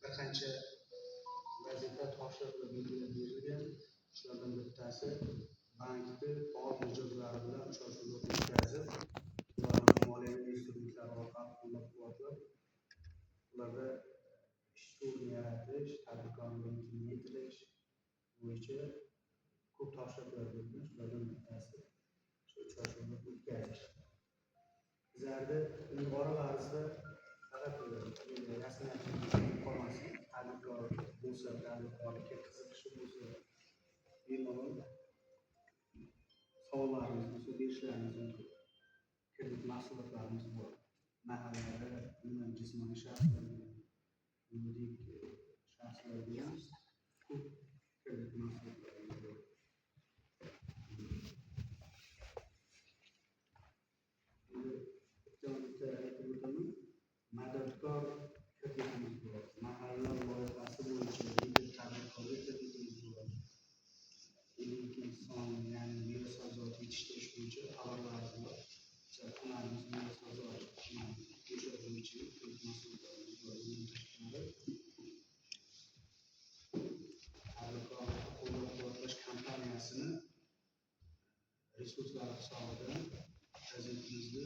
bir qancha vazifa topshiriqlar belgilab berilgan. Shulardan bittasi bankni faol mijozlari bilan uchrashuvlar o'tkazib, ularni moliyaviy instrumentlar orqali qo'llab-quvvatlab, ularda ish o'rni yaratish, tadbirkorlikni kengaytirish bo'yicha ko'p topshiriqlar berilgan. Shulardan bittasi shu uchrashuvlar o'tkazish. Bizlarda ilg'or varzda faqat rasmiyatchilik qolmasin, tadbirkor bo'lsa, tadbirkorlikka qiziqishi bo'lsa, bemalol savollarimiz bo'lsa berishlaringiz mumkin. Kredit mahsulotlarimiz bor. Mahallada jismoniy shaxslar, yuridik shaxslar bilan ko'p kredit mahsulotlarimiz bor. Madadkor kreditimiz bor. Mahalla loyihasi bo'yicha tadbirkorlik kreditimiz bor. Ilmiy son, ya'ni meva-sabzavot yetishtirish bo'yicha xabarlarimiz bor. Hunarimiz meva-sabzavot bo'yicha kredit mahsulotlarimiz bor. Tadbirkorlikni qo'llab-quvvatlash kompaniyasini resurslari hisobidan prezidentimizni